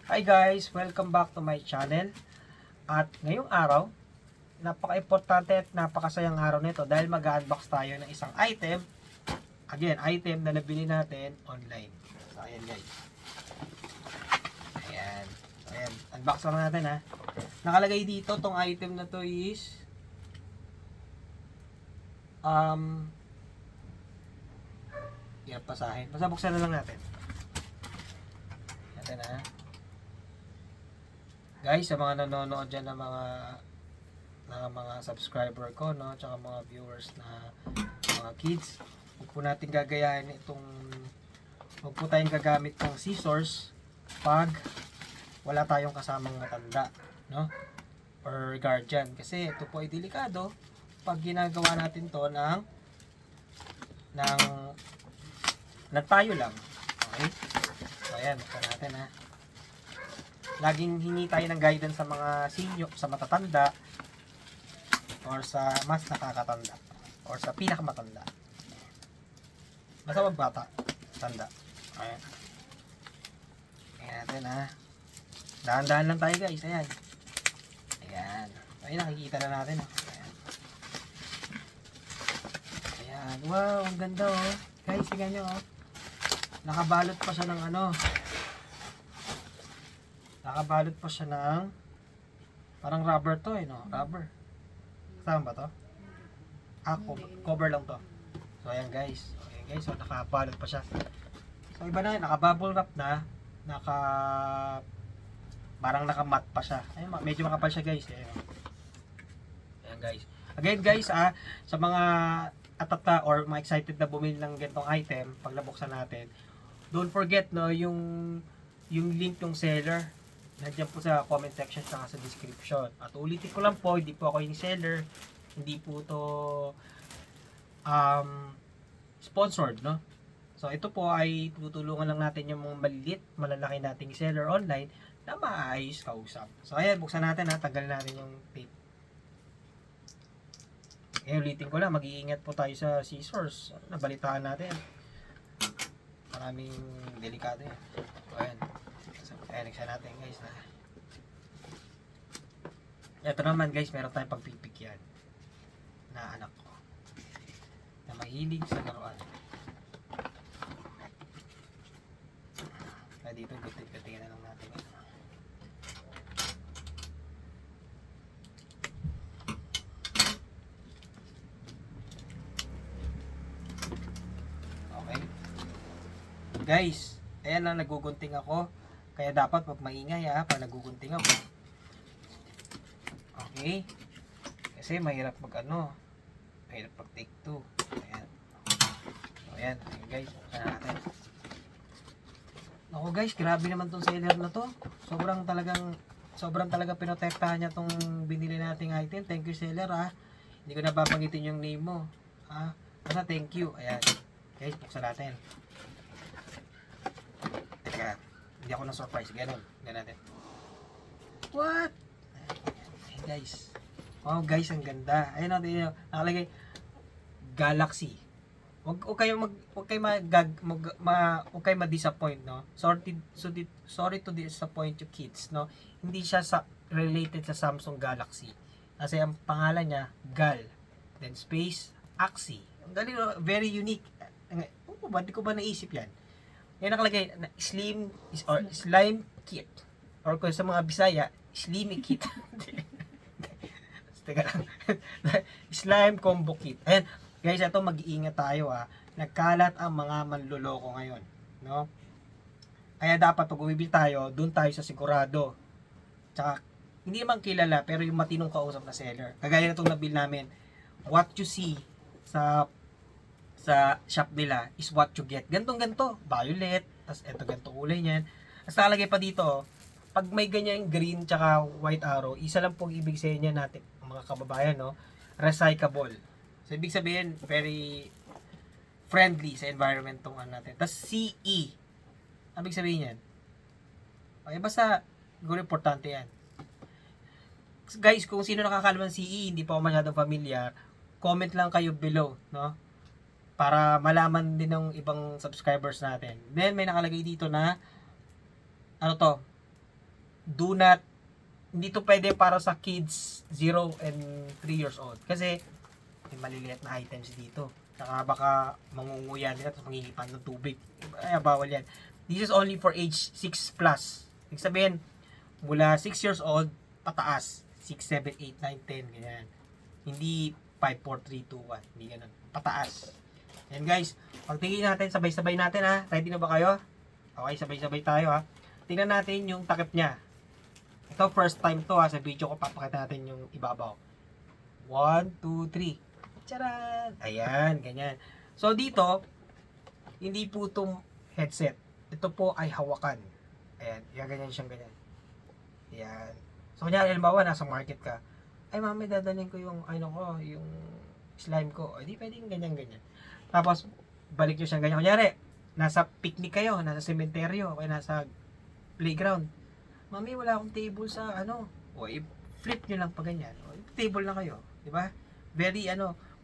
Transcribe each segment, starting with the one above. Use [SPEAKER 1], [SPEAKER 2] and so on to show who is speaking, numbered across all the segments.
[SPEAKER 1] Hi guys! Welcome back to my channel. At ngayong araw, napaka-importante at napakasayang araw nito dahil mag-unbox tayo ng isang item. Again, item na nabili natin online. So, ayan guys. Ayan. So, ayan. Unbox lang natin ha. Nakalagay dito, tong item na to is hirap pasahin. Basta buksan na lang natin. Natin ha. Guys, sa mga nanonood dyan ng mga subscriber ko, no, tsaka mga viewers na mga kids, huwag po natin gagayahin huwag po tayong gagamit ng scissors pag wala tayong kasamang matanda, no, or guardian, kasi ito po ay delikado pag ginagawa natin to ng tayo lang. Okay? So ayan, buksan natin ha. Laging hingi tayo ng guidance sa mga senior, sa matatanda, or sa mas nakakatanda, or sa pinakamatanda. Basta wag bata, tanda. Ayan. Ayan natin ha. Dahan-dahan lang tayo guys, ayan. Ayan. Ayan, nakikita na natin. Ayan. Ayan. Wow, ang ganda oh. Guys, tingnan nyo oh. Nakabalot pa siya ng Nakabalot pa siya ng parang rubber to no? Rubber. Kasama ba to? Cover lang to. So ayan guys. So nakabalot pa siya. So iba na, naka-bubble wrap na. Parang naka-matte pa siya. Ayun, medyo makapal siya guys. Ayan guys. Again guys, sa mga atata or mga excited na bumili ng ganitong item, pag nabuksan natin, don't forget no, yung link ng seller. Nandiyan po sa comment section at sa description. At ulitin ko lang po, hindi po ako yung seller. Hindi po to sponsored, no? So, ito po ay tutulungan lang natin yung mga maliit, malalaki nating seller online na maayos kausap. So, ayan, buksan natin ha. Tanggalin natin yung tape. Ulitin ko lang, mag-iingat po tayo sa scissors. Nabalitaan natin. Maraming delikado yan. So, ayan. Ayan, nagsa natin guys na. Ito naman guys, meron tayong pagpipikyan na anak ko na mahilig sa laruan. Kaya dito, gating na lang natin. Okay. Guys, ayan lang, nagugunting ako. Kaya dapat wag maingay pag nagugunting ako. Okay? Kasi mahirap mahirap pag take 2. Ayan. So, ayan. Ayan guys. Buksan natin. Ako guys, grabe naman tong seller na to. Sobrang talaga pinotektahan niya tong binili nating item. Thank you seller Hindi ko nababanggitin yung name mo. Basta thank you. Ayan. Guys, buksan natin. Teka. Hindi ako na-surprise. Ganun natin. What? Ayan guys. Wow guys, ang ganda. Ayun natin. Nakalagay Galaxy. Huwag kayo ma-disappoint, no? Sorry to disappoint you kids, no? Hindi siya related sa Samsung Galaxy. Kasi ang pangalan niya, Gal. Then space, Axie. Ang galing, very unique. Ba't ko ba naisip yan? Yan nakalagay na slime kit. Or kung sa mga Bisaya, slimy kit. Teka lang. Slime combo kit. Ayan. Guys, ito mag-iingat tayo Nagkalat ang mga manloloko ngayon. No? Kaya dapat pag bumibili tayo, doon tayo sa sigurado. Tsaka, hindi naman kilala, pero yung matinong kausap na seller. Kagaya na itong nabili namin, what you see sa shop nila is what you get. Ganto, violet, tas eto ganto kulay niyan. Tapos nakalagay pa dito, pag may ganyan green tsaka white arrow, isa lang pong ibig sabihin niya natin, mga kababayan, no? Recyclable. So, ibig sabihin, very friendly sa environment tong natin. Tapos CE. Ang ibig sabihin yan? Okay, basta, siguro importante yan. Guys, kung sino nakakalaman CE, hindi pa ako masyadong familiar, comment lang kayo below, no? Para malaman din ng ibang subscribers natin. Then may nakalagay dito na do not, hindi to pwede para sa kids 0 and 3 years old. Kasi, may maliliit na items dito. Saka baka mangunguya nila tapos mangingipan ng tubig. Ay, bawal yan. This is only for age 6 plus. Ibig sabihin, mula 6 years old, pataas. 6, 7, 8, 9, 10, ganyan. Hindi 5, 4, 3, 2, 1. Hindi ganun. Pataas. Yan guys, pagtingin natin, sabay-sabay natin ha. Ready na ba kayo? Okay, sabay-sabay tayo ha. Tingnan natin yung takip niya. Ito, first time to ha. Sa video ko, papakita natin yung ibabaw. 1, 2, 3. Charan! Ayan, ganyan. So, dito, hindi po itong headset. Ito po ay hawakan. Ayan, ganyan siyang ganyan. Ayan. So, kunyari, halimbawa, nasa market ka. Ay, mami, dadalhin ko yung, yung slime ko. Ay, di pwedeng ganyan-ganyan. Tapos, balik nyo siyang ganyan. Kunyari, nasa picnic kayo, nasa sementeryo, o nasa playground. Mami, wala akong table sa, O, i-flip nyo lang pa ganyan. O, table na kayo. Di ba? Very,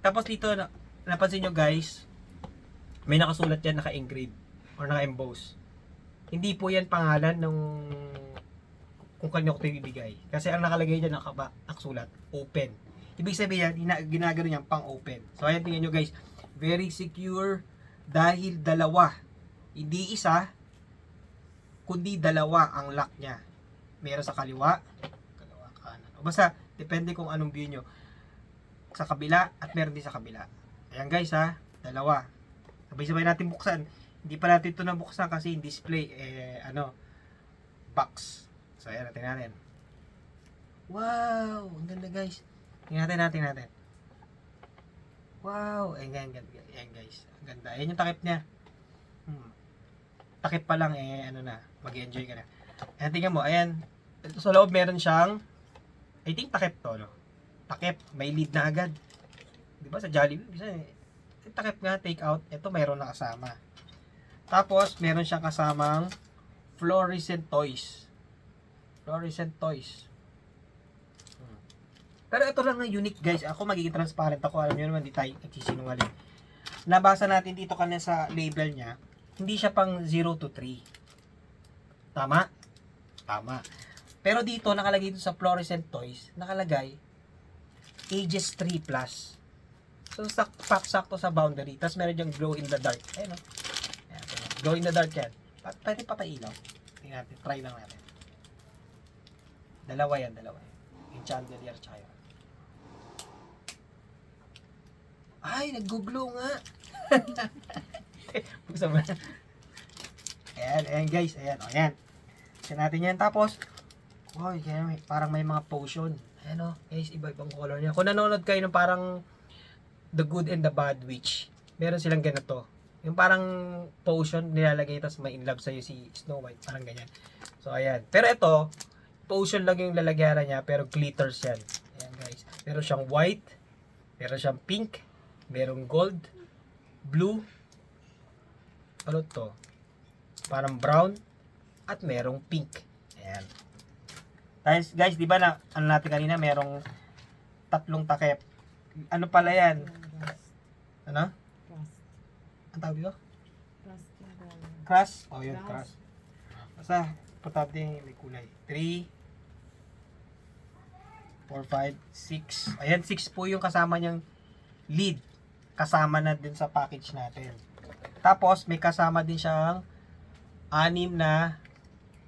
[SPEAKER 1] Tapos dito, napansin nyo guys, may nakasulat yan, naka-engrave, or naka-emboss. Hindi po yan pangalan ng kung kanino ko ito ibigay. Kasi ang nakalagay dyan, nakasulat, open. Ibig sabihin yan, ginagano niyan pang open. So, ayan, tingnan nyo guys, very secure dahil dalawa. Hindi isa, kundi dalawa ang lock niya. Meron sa kaliwa kanan. O basta, depende kung anong view nyo. Sa kabila at meron din sa kabila. Ayan guys ha, dalawa. Sabay-sabay natin buksan. Hindi pa natin ito nabuksan kasi yung display, box. So, ayan natin. Wow! Ang ganda guys. Tingnan natin. Wow! Ayan guys. Ang ganda. Ayan yung takip niya. Takip pa lang, mag-enjoy ka na. Ayan, tingnan mo. Ayan. Ito sa loob meron siyang, I think takip to, no? Takip, may lead na agad. Di ba sa Jollibee, bisa takip nga, take out. Ito mayroon na kasama. Tapos, meron siyang kasamang fluorescent toys. Pero ito lang ang unique guys. Ako magiging transparent ako. Alam nyo naman, di tayo nagsisinungaling. Nabasa natin dito kanina sa label niya, hindi siya pang 0 to 3. Tama? Tama. Pero dito, nakalagay dito sa fluorescent toys, nakalagay, ages 3 plus. So, sakto sa boundary. Tapos meron yung glow in the dark. Ayun, no? Ayan, glow in the dark yan. Pwede papailaw. Tingnan natin. Try lang natin. Dalawa yan. Yung chandelier tsaka yun. Ay, nag-glow nga. Ayan guys. Ayan. Kasi natin yan. Tapos, wow, parang may mga potion. Ayan o, guys, iba-ibang color niya. Kung nanonood kayo ng parang The Good and the Bad Witch, meron silang ganito. Yung parang potion nilalagay, tapos may in love sa'yo si Snow White, parang ganyan. So, ayan. Pero ito, potion lang yung lalagyaran niya, pero glitters yan. Ayan, guys. Meron siyang white, meron siyang pink, merong gold, blue, ano to? Parang brown, at merong pink. Ayan. Guys, di ba na, natin kanina, merong 3 takip. Ano pala yan? Ano? Ang tawag dito? Crust? Oh, yun, crust. Basta, importante may kulay. 3, 4, 5, 6. Ayan, 6 po yung kasama niyang lead. Kasama na din sa package natin. Tapos, may kasama din siyang 6 na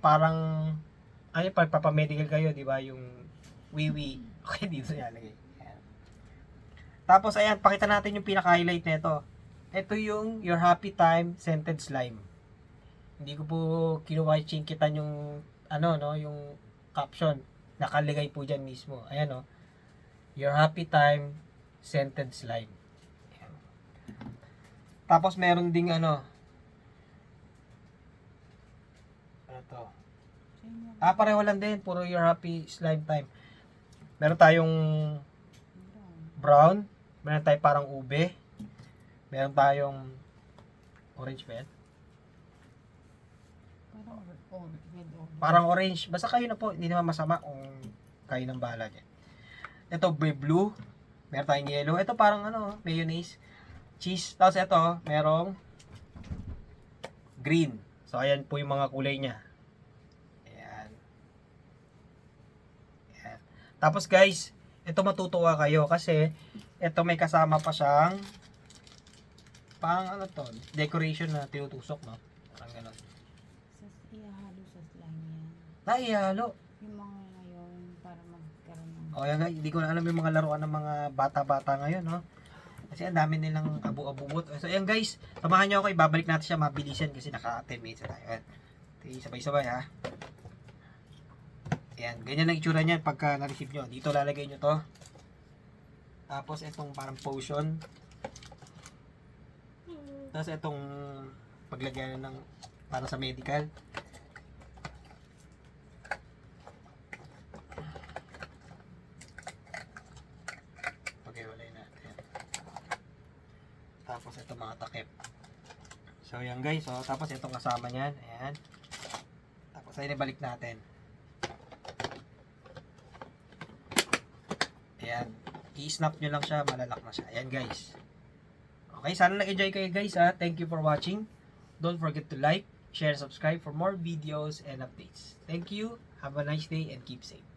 [SPEAKER 1] parang, pagpapamedical kayo, di ba? Yung wiwi. Okay, dito nilagay. Tapos, ayan, pakita natin yung pinaka-highlight nito. Ito yung Your Happy Time Scented Slime. Hindi ko po kinuwachingkitan yung, yung caption. Nakaligay po dyan mismo. Ayan, Your Happy Time Scented Slime. Ayan. Tapos, meron ding, ito. Pareho lang din. Puro Your Happy Slime Time. Meron tayong brown. Meron tayong parang ube. Meron tayong orange ba yan? Parang orange. Basta kayo na po. Hindi naman masama kung kayo ng bahala dyan. Ito blue. Meron tayong yellow. Ito parang mayonnaise. Cheese. Tapos ito, merong green. So ayan po yung mga kulay niya. Ayan. Tapos guys, ito matutuwa kayo kasi ito may kasama pa siyang pang ano to, decoration na tinutusok, no? Parang ganun.
[SPEAKER 2] Ihahalo sa slime yan.
[SPEAKER 1] Naihalo.
[SPEAKER 2] Yung mga ngayon, para magkaroon ng...
[SPEAKER 1] O yan guys, hindi ko na alam yung mga laruan ng mga bata-bata ngayon, no? Kasi ang dami nilang abu-abubot. So ayan guys, samahan nyo ako, ibabalik natin siya mabilisan kasi naka 10 minutes na tayo. Ayan. Okay, sabay-sabay ha. Ayan, ganyan ang itsura niyan pagka na-receive nyo. Dito lalagay nyo to. Tapos itong parang potion. Tapos itong paglagyan ng para sa medical. Pag-iwalay natin. Tapos itong mga takip. So yan guys, so, tapos itong kasama niyan. Ayan. Tapos ayun, ibalik natin. Ayan. I-snap nyo lang siya, malalak na siya. Ayan guys. Okay, sana nag-enjoy kayo guys ha. Thank you for watching. Don't forget to like, share, subscribe for more videos and updates. Thank you. Have a nice day and keep safe.